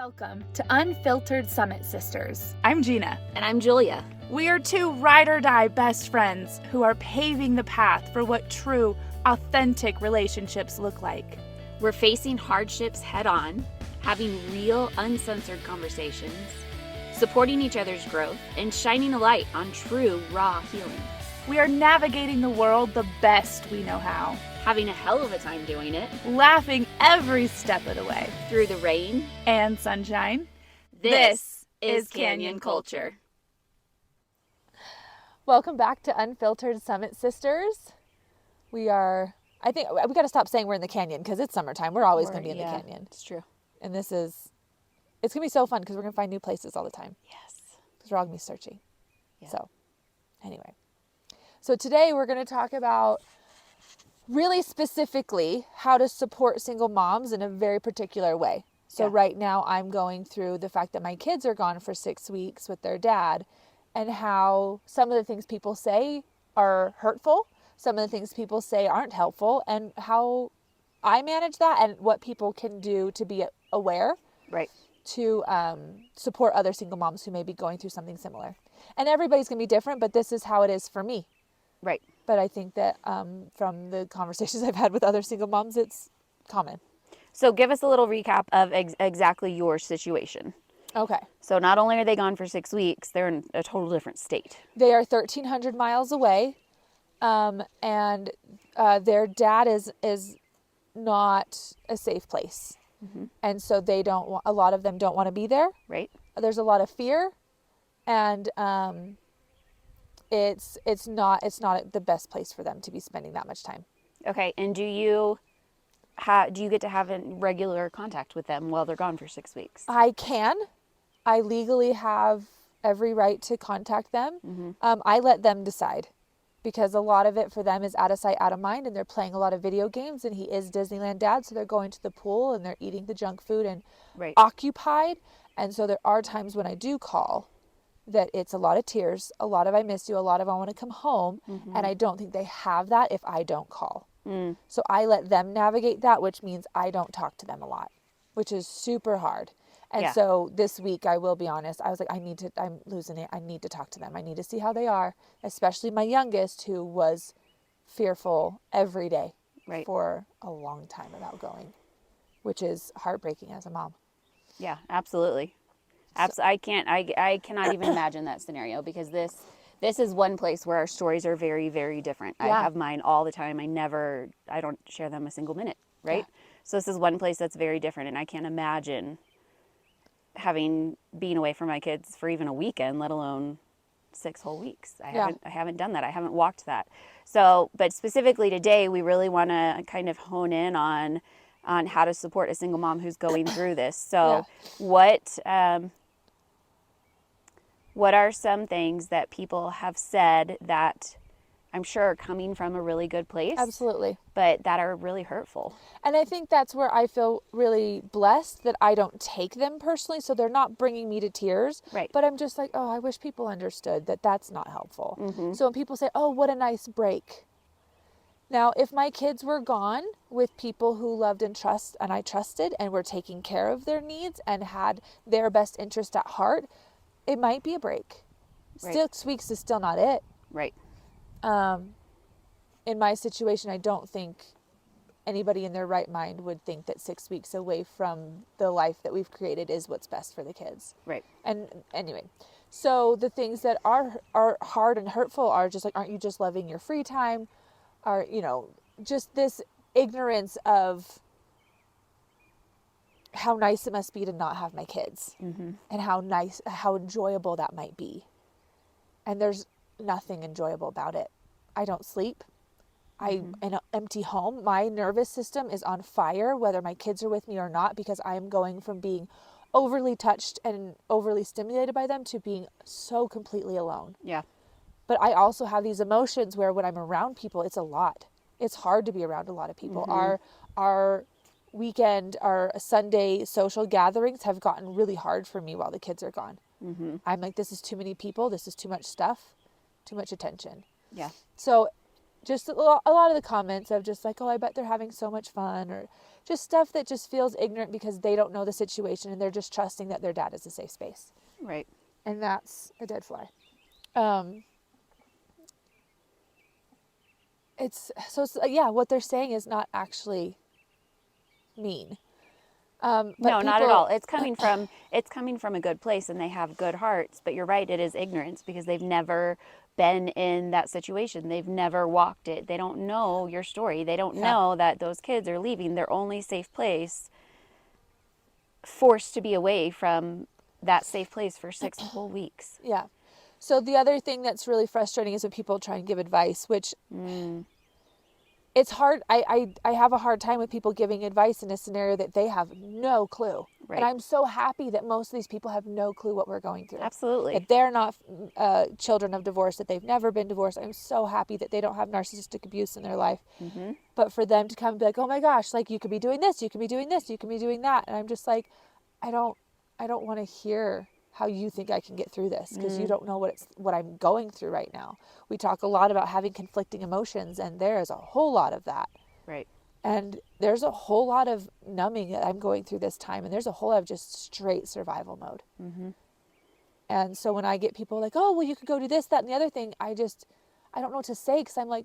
Welcome to Unfiltered Summit Sisters. I'm Gina. And I'm Julia. We are two ride-or-die best friends who are paving the path for what true, authentic relationships look like. We're facing hardships head-on, having real, uncensored conversations, supporting each other's growth, and shining a light on true, raw healing. We are navigating the world the best we know how. Having a hell of a time doing it. Laughing every step of the way. Through the rain and sunshine. This is Canyon Culture. Welcome back to Unfiltered Summit Sisters. I think we got to stop saying we're in the canyon because it's summertime. We're always going to be in the canyon. It's true. And it's going to be so fun because we're going to find new places all the time. Yes. Because we're all going to be searching. Yeah. So, anyway. So today we're going to talk about really specifically how to support single moms in a very particular way. So right now I'm going through the fact that my kids are gone for 6 weeks with their dad and how some of the things people say are hurtful, some of the things people say aren't helpful, and how I manage that and what people can do to be aware. Right. To support other single moms who may be going through something similar. And everybody's going to be different, but this is how it is for me. Right. But I think that from the conversations I've had with other single moms, it's common. So give us a little recap of exactly your situation. Okay. So not only are they gone for 6 weeks, they're in a total different state. They are 1,300 miles away, and their dad is not a safe place. Mm-hmm. And so a lot of them don't want to be there. Right. There's a lot of fear, and it's not the best place for them to be spending that much time. Okay. And do you get to have regular contact with them while they're gone for 6 weeks? I can. I legally have every right to contact them. Mm-hmm. I let them decide because a lot of it for them is out of sight, out of mind, and they're playing a lot of video games, and he is Disneyland dad, so they're going to the pool and they're eating the junk food and occupied. And so there are times when I do call that it's a lot of tears, a lot of I miss you, a lot of I want to come home, and I don't think they have that if I don't call. So I let them navigate that, which means I don't talk to them a lot, which is super hard. And so this week, I will be honest, I was like, I'm losing it. I need to talk to them. I need to see how they are, especially my youngest, who was fearful every day for a long time about going, which is heartbreaking as a mom. Yeah, absolutely. I cannot even imagine that scenario because this is one place where our stories are very, very different. Yeah. I have mine all the time. I don't share them a single minute, right? Yeah. So this is one place that's very different, and I can't imagine being away from my kids for even a weekend, let alone 6 whole weeks. I haven't done that. I haven't walked that. So, but specifically today, we really want to kind of hone in on how to support a single mom who's going through this. So what are some things that people have said that I'm sure are coming from a really good place? Absolutely. But that are really hurtful. And I think that's where I feel really blessed that I don't take them personally. So they're not bringing me to tears. Right. But I'm just like, oh, I wish people understood that that's not helpful. Mm-hmm. So when people say, oh, what a nice break. Now, if my kids were gone with people who loved and I trusted and were taking care of their needs and had their best interest at heart, it might be a break. Right. 6 weeks is still not it. Right. In my situation, I don't think anybody in their right mind would think that 6 weeks away from the life that we've created is what's best for the kids. Right. And anyway, so the things that are hard and hurtful are just like, aren't you just loving your free time? Are, just this ignorance of how nice it must be to not have my kids, and how enjoyable that might be. And there's nothing enjoyable about it. I don't sleep. In an empty home. My nervous system is on fire, whether my kids are with me or not, because I am going from being overly touched and overly stimulated by them to being so completely alone. Yeah. But I also have these emotions where when I'm around people, it's a lot. It's hard to be around a lot of people. Our weekend, our Sunday social gatherings have gotten really hard for me while the kids are gone. I'm like, this is too many people. This is too much stuff, too much attention. Yeah. So just a lot of the comments of just like, oh, I bet they're having so much fun, or just stuff that just feels ignorant because they don't know the situation and they're just trusting that their dad is a safe space. Right. And that's a dead fly. What they're saying is not actually mean. But no, not at people- all. It's coming from a good place, and they have good hearts. But you're right, it is ignorance because they've never been in that situation. They've never walked it. They don't know your story. They don't know that those kids are leaving their only safe place, forced to be away from that safe place for 6 whole weeks. Yeah. So the other thing that's really frustrating is when people try and give advice, which it's hard. I have a hard time with people giving advice in a scenario that they have no clue. Right. And I'm so happy that most of these people have no clue what we're going through. Absolutely. That they're not children of divorce, that they've never been divorced. I'm so happy that they don't have narcissistic abuse in their life. Mm-hmm. But for them to come and be like, oh my gosh, like you could be doing this, you could be doing this, you could be doing that. And I'm just like, I don't want to hear how you think I can get through this, because you don't know what I'm going through right now. We talk a lot about having conflicting emotions, and there is a whole lot of that. Right. And there's a whole lot of numbing that I'm going through this time, and there's a whole lot of just straight survival mode. Mm-hmm. And so when I get people like, oh, well, you could go do this, that, and the other thing, I don't know what to say, because I'm like,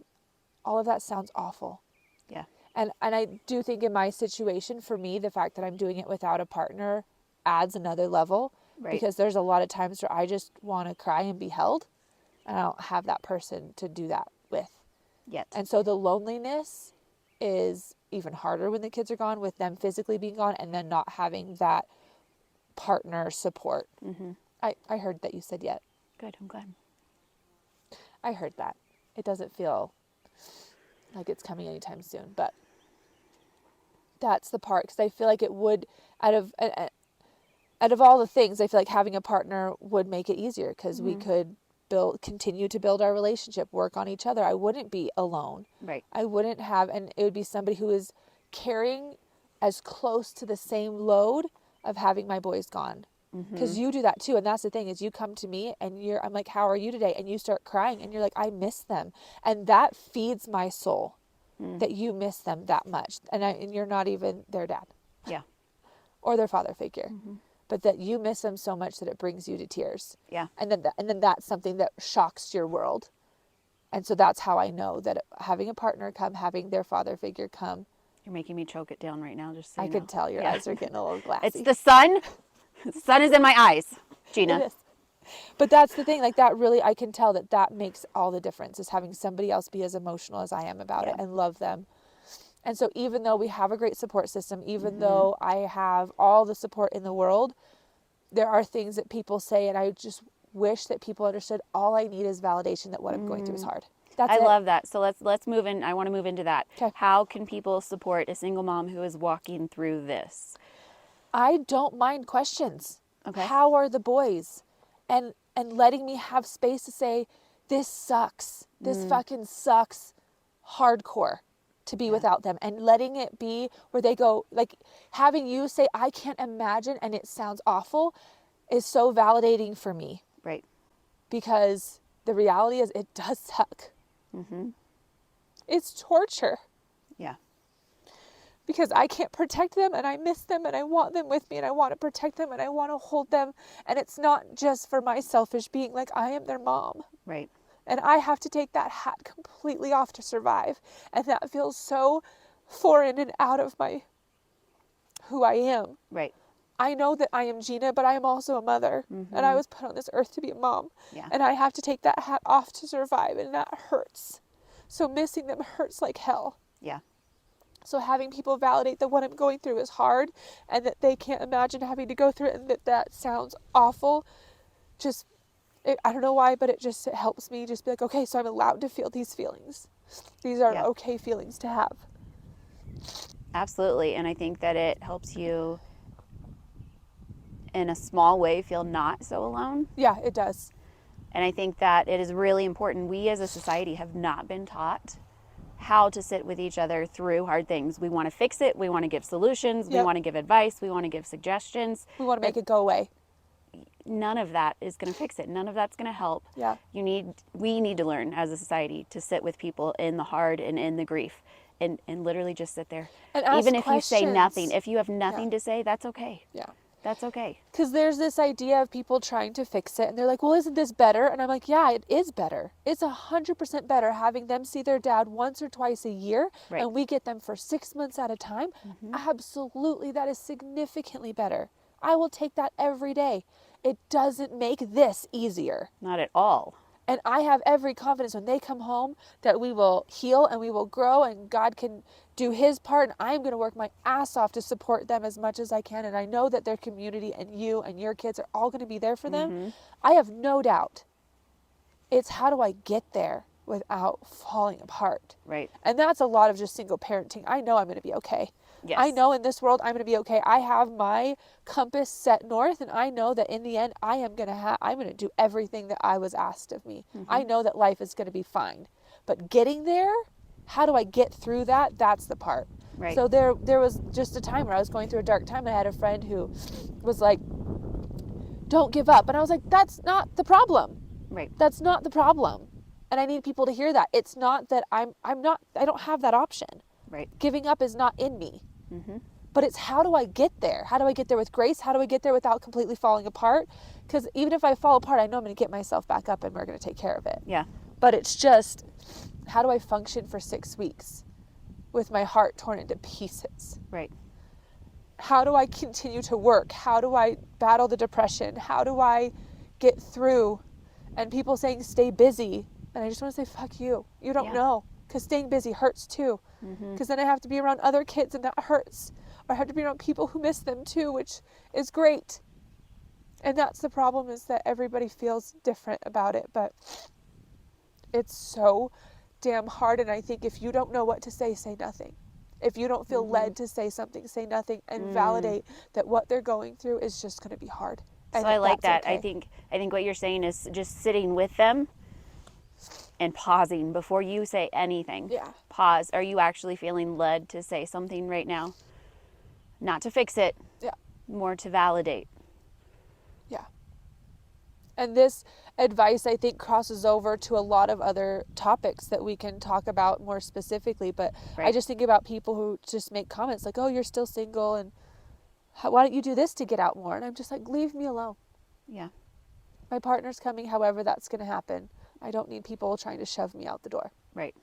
all of that sounds awful. Yeah. And I do think in my situation, for me, the fact that I'm doing it without a partner adds another level. Right. Because there's a lot of times where I just want to cry and be held, and I don't have that person to do that with. Yet. And so the loneliness is even harder when the kids are gone, with them physically being gone and then not having that partner support. Mm-hmm. I heard that you said yet. Good, I'm glad. I heard that. It doesn't feel like it's coming anytime soon, but that's the part, because I feel like it would, out of all the things, I feel like having a partner would make it easier, because we could continue to build our relationship, work on each other. I wouldn't be alone. Right. I wouldn't have, and it would be somebody who is carrying as close to the same load of having my boys gone. Because you do that too. And that's the thing, is you come to me and I'm like, how are you today? And you start crying and you're like, I miss them. And that feeds my soul that you miss them that much. And you're not even their dad. Yeah. Or their father figure. But that you miss them so much that it brings you to tears. Yeah. And then that's something that shocks your world. And so that's how I know that having a partner come, having their father figure come. You're making me choke it down right now, just so I you can know. tell your eyes are getting a little glassy. It's the sun. The sun is in my eyes, Gina. It is. But that's the thing, like that really, I can tell that makes all the difference, is having somebody else be as emotional as I am about it and love them. And so even though we have a great support system, even though I have all the support in the world, there are things that people say, and I just wish that people understood, all I need is validation that what I'm going through is hard. That's I it. love that. So let's move in. I want to move into that. Okay. How can people support a single mom who is walking through this? I don't mind questions. Okay. How are the boys? And letting me have space to say, this sucks. This fucking sucks hardcore to be without them. And letting it be where they go, like having you say, I can't imagine, and it sounds awful, is so validating for me. Right. Because the reality is, it does suck. It's torture. Yeah. Because I can't protect them, and I miss them, and I want them with me, and I want to protect them, and I want to hold them. And it's not just for my selfish being, like I am their mom. Right. And I have to take that hat completely off to survive. And that feels so foreign and out of who I am. Right. I know that I am Gina, but I am also a mother. And I was put on this earth to be a mom. Yeah. And I have to take that hat off to survive, and that hurts. So missing them hurts like hell. Yeah. So having people validate that what I'm going through is hard, and that they can't imagine having to go through it, and that sounds awful, I don't know why, but it helps me just be like, okay, so I'm allowed to feel these feelings. These are okay feelings to have. Absolutely. And I think that it helps you in a small way feel not so alone. Yeah, it does. And I think that it is really important. We as a society have not been taught how to sit with each other through hard things. We want to fix it. We want to give solutions. We want to give advice. We want to give suggestions. We want to make it go away. none of that is going to fix it. None of that's going to help. Yeah. We need to learn as a society to sit with people in the hard and in the grief and literally just sit there. And ask even if questions. you say nothing, if you have nothing to say, that's okay. Yeah. That's okay. Because there's this idea of people trying to fix it, and they're like, well, isn't this better? And I'm like, yeah, it is better. It's 100% better having them see their dad once or twice a year, Right. and we get them for 6 months at a time. Absolutely, that is significantly better. I will take that every day. It doesn't make this easier. Not at all. And I have every confidence when they come home that we will heal and we will grow and God can do his part. And I'm going to work my ass off to support them as much as I can. And I know that their community and you and your kids are all going to be there for them. I have no doubt. It's how do I get there without falling apart? Right. And that's a lot of just single parenting. I know I'm going to be okay. Yes. I know in this world I'm going to be okay. I have my compass set north, and I know that in the end I'm going to do everything that I was asked of me. I know that life is going to be fine. But getting there, how do I get through that? That's the part. Right. So there was just a time where I was going through a dark time. I had a friend who was like, "Don't give up." And I was like, "That's not the problem." Right. That's not the problem. And I need people to hear that. It's not that I don't have that option. Right. Giving up is not in me. But it's how do I get there? How do I get there with grace? How do I get there without completely falling apart? Because even if I fall apart, I know I'm going to get myself back up and we're going to take care of it. Yeah. But it's just, how do I function for 6 weeks with my heart torn into pieces? Right. How do I continue to work? How do I battle the depression? How do I get through? And people saying, stay busy. And I just want to say, fuck you. You don't know. Because staying busy hurts too. Because then I have to be around other kids and that hurts. Or I have to be around people who miss them too, which is great. And that's the problem, is that everybody feels different about it. But it's so damn hard. And I think if you don't know what to say nothing. If you don't feel led to say something, say nothing, and validate that what they're going through is just going to be hard. So I like that. Okay. I think what you're saying is just sitting with them and pausing before you say anything. Yeah. Pause. Are you actually feeling led to say something right now? Not to fix it. Yeah. More to validate. Yeah. And this advice, I think, crosses over to a lot of other topics that we can talk about more specifically. But I just think about people who just make comments like, oh, you're still single, and why don't you do this to get out more? And I'm just like, leave me alone. Yeah. My partner's coming, however that's going to happen. I don't need people trying to shove me out the door. Right.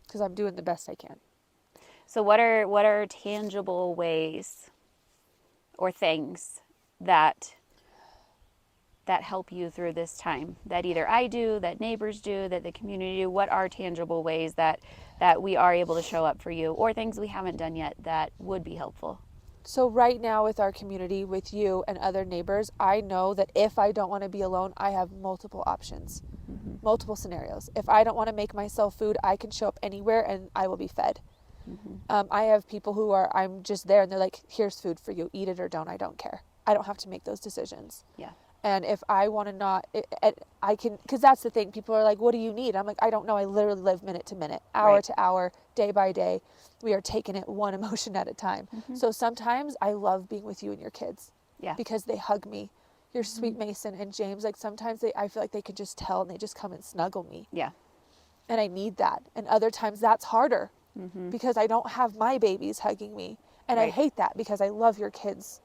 Because I'm doing the best I can. So what are tangible ways or things that help you through this time? That either I do, that neighbors do, that the community do? What are tangible ways that we are able to show up for you, or things we haven't done yet that would be helpful? So right now with our community, with you and other neighbors, I know that if I don't want to be alone, I have multiple options, multiple scenarios. If I don't want to make myself food, I can show up anywhere and I will be fed. I have people who I'm just there and they're like, here's food for you, eat it or don't, I don't care. I don't have to make those decisions. Yeah. And if I want to not, I can, because that's the thing. People are like, what do you need? I'm like, I don't know. I literally live minute to minute, hour to hour, day by day. We are taking it one emotion at a time. So sometimes I love being with you and your kids. Yeah. Because they hug me. Your sweet Mason and James, like sometimes I feel like they could just tell and they just come and snuggle me. Yeah. And I need that. And other times that's harder because I don't have my babies hugging me. And I hate that because I love your kids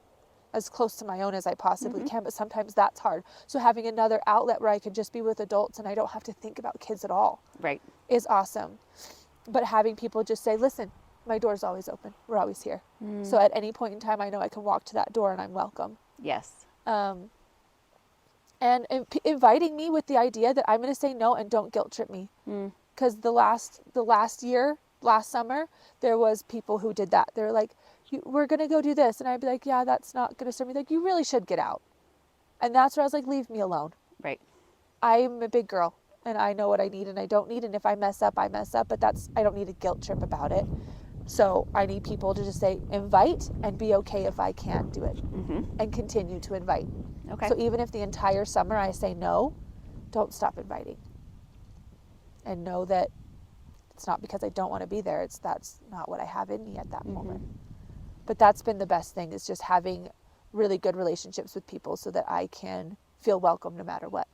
as close to my own as I possibly can, but sometimes that's hard. So having another outlet where I can just be with adults and I don't have to think about kids at all is awesome. But having people just say, listen, my door's always open. We're always here. So at any point in time, I know I can walk to that door and I'm welcome. Yes. And inviting me with the idea that I'm going to say no and don't guilt trip me. Because the last summer, there was people who did that. They're like, we're going to go do this. And I'd be like, yeah, that's not going to serve me. Like, you really should get out. And that's where I was like, leave me alone. Right. I'm a big girl and I know what I need and I don't need. And if I mess up, I mess up, but I don't need a guilt trip about it. So I need people to just say, invite and be okay if I can't do it and continue to invite. Okay. So even if the entire summer I say no, don't stop inviting. And know that it's not because I don't want to be there. That's not what I have in me at that moment. But that's been the best thing, is just having really good relationships with people so that I can feel welcome no matter what.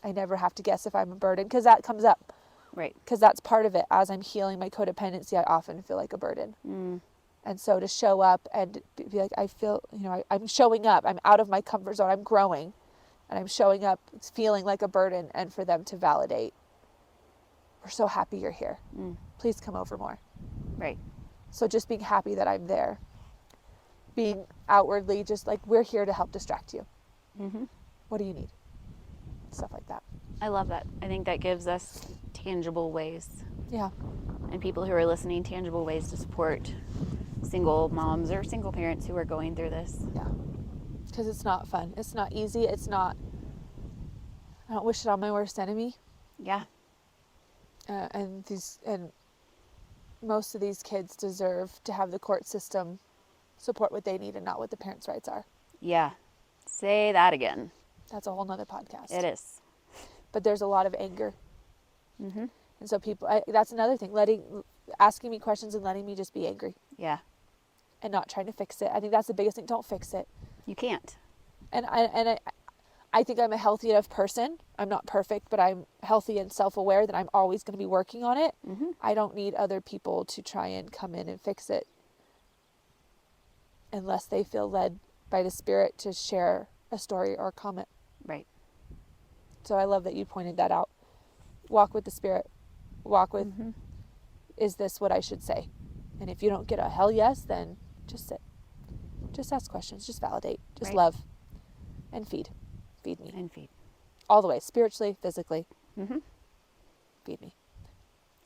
I never have to guess if I'm a burden, because that comes up. Right. Because that's part of it. As I'm healing my codependency, I often feel like a burden. And so to show up and be like, I feel, I'm showing up. I'm out of my comfort zone. I'm growing. And I'm showing up feeling like a burden. And for them to validate, we're so happy you're here. Please come over more. Right. So just being happy that I'm there. Being outwardly just like, we're here to help distract you. What do you need? Stuff like that. I love that. I think that gives us tangible ways. Yeah. And people who are listening, tangible ways to support single moms or single parents who are going through this. Yeah. Because it's not fun. It's not easy. It's not, I don't wish it on my worst enemy. Yeah. And most of these kids deserve to have the court system support what they need and not what the parents' rights are. Yeah. Say that again. That's a whole nother podcast. It is. But there's a lot of anger. And so that's another thing, asking me questions and letting me just be angry. Yeah. And not trying to fix it. I think that's the biggest thing. Don't fix it. You can't. And I think I'm a healthy enough person. I'm not perfect, but I'm healthy and self-aware that I'm always going to be working on it. I don't need other people to try and come in and fix it unless they feel led by the Spirit to share a story or a comment. Right. So I love that you pointed that out. Walk with the Spirit. Walk with, is this what I should say? And if you don't get a hell yes, then just sit. Just ask questions. Just validate. Just love. And feed. Feed me. And feed. All the way. Spiritually, physically. Feed me.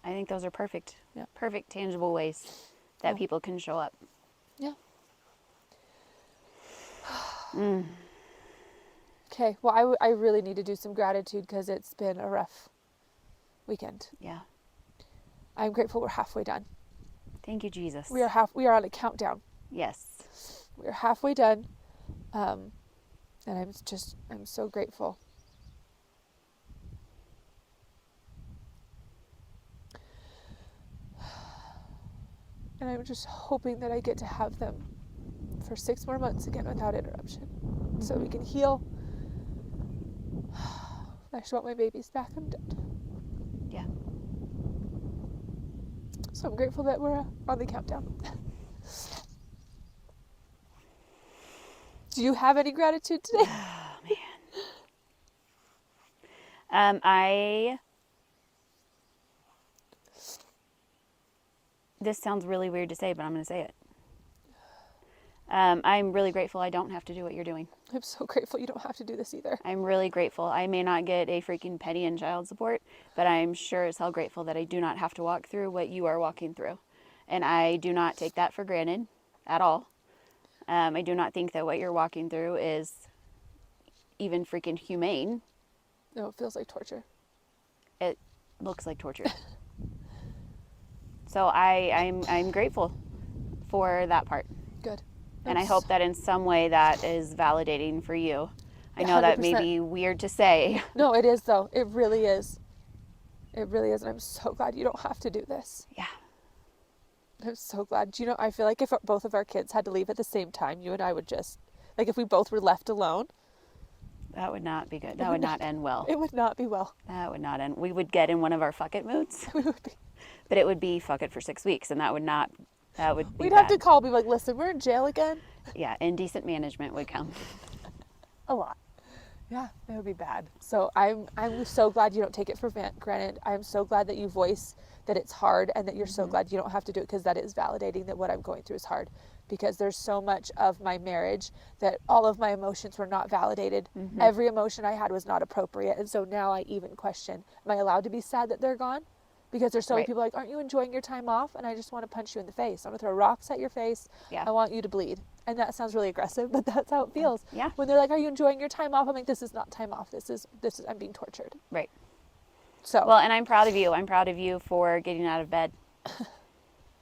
I think those are perfect. Yeah. Perfect, tangible ways that people can show up. Yeah. Okay. Well, I really need to do some gratitude because it's been a rough weekend. Yeah. I'm grateful we're halfway done. Thank you, Jesus. We are on a countdown. Yes. We're halfway done. And I'm so grateful. And I'm just hoping that I get to have them for 6 more months again without interruption. So we can heal. I just want my babies back. I'm dead. Yeah. So I'm grateful that we're on the countdown. Do you have any gratitude today? Oh, man. This sounds really weird to say, but I'm going to say it. I'm really grateful I don't have to do what you're doing. I'm so grateful you don't have to do this either. I'm really grateful. I may not get a freaking penny in child support, but I'm sure as hell grateful that I do not have to walk through what you are walking through. And I do not take that for granted at all. I do not think that what you're walking through is even freaking humane. No, it feels like torture. It looks like torture. So I'm grateful for that part. Good. And I hope that in some way that is validating for you. I know that may be weird to say. No, it is though. It really is. It really is. And I'm so glad you don't have to do this. Yeah. I'm so glad. I feel like if both of our kids had to leave at the same time, you and I would just, like if we both were left alone. That would not be good. That would not end well. It would not be well. That would not end. We would get in one of our fuck it moods. We would be. But it would be fuck it for 6 weeks, and that would be We'd bad. have to call, be like, listen, we're in jail again. Yeah, indecent management would come. A lot. Yeah, it would be bad. So I'm so glad you don't take it for granted. I'm so glad that you voice that it's hard and that you're so glad you don't have to do it, because that is validating that what I'm going through is hard, because there's so much of my marriage that all of my emotions were not validated. Every emotion I had was not appropriate. And so now I even question, am I allowed to be sad that they're gone? Because there's so many people like, aren't you enjoying your time off? And I just want to punch you in the face. I want to throw rocks at your face. Yeah. I want you to bleed. And that sounds really aggressive, but that's how it feels. Yeah. When they're like, are you enjoying your time off? I'm like, this is not time off. This is I'm being tortured. Right. So. Well, and I'm proud of you. I'm proud of you for getting out of bed.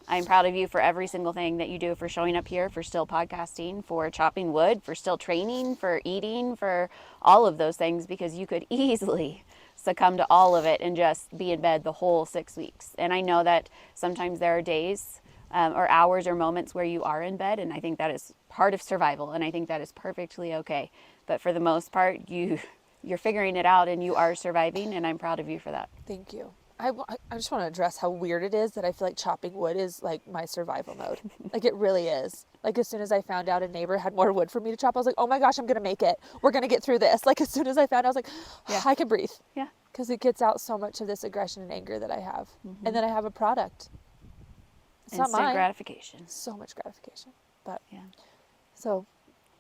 I'm proud of you for every single thing that you do, for showing up here, for still podcasting, for chopping wood, for still training, for eating, for all of those things, because you could easily succumb to all of it and just be in bed the whole 6 weeks. And I know that sometimes there are days or hours or moments where you are in bed, and I think that is part of survival, and I think that is perfectly okay. But for the most part, you're figuring it out and you are surviving, and I'm proud of you for that. Thank you. I just want to address how weird it is that I feel like chopping wood is like my survival mode. Like it really is. Like as soon as I found out a neighbor had more wood for me to chop, I was like, oh my gosh, I'm going to make it. We're going to get through this. Like as soon as I found out, I was like, I can breathe. Yeah. Because it gets out so much of this aggression and anger that I have. And then I have a product. It's Instant not mine. gratification. So much gratification. But Yeah. so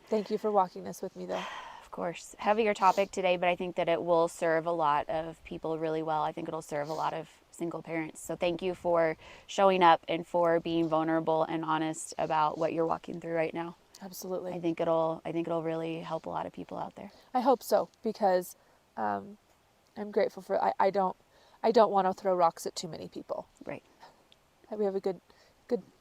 thank you for walking this with me though. Of course. Heavier topic today, but I think that it will serve a lot of people really well. I think it'll serve a lot of single parents. So thank you for showing up and for being vulnerable and honest about what you're walking through right now. Absolutely. I think it'll really help a lot of people out there. I hope so, because I'm grateful for I don't want to throw rocks at too many people. Right. We have a good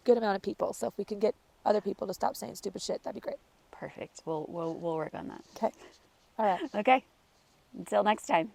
amount of people, so if we can get other people to stop saying stupid shit, that'd be great. Perfect. We'll work on that. Okay. All right. Okay. Until next time.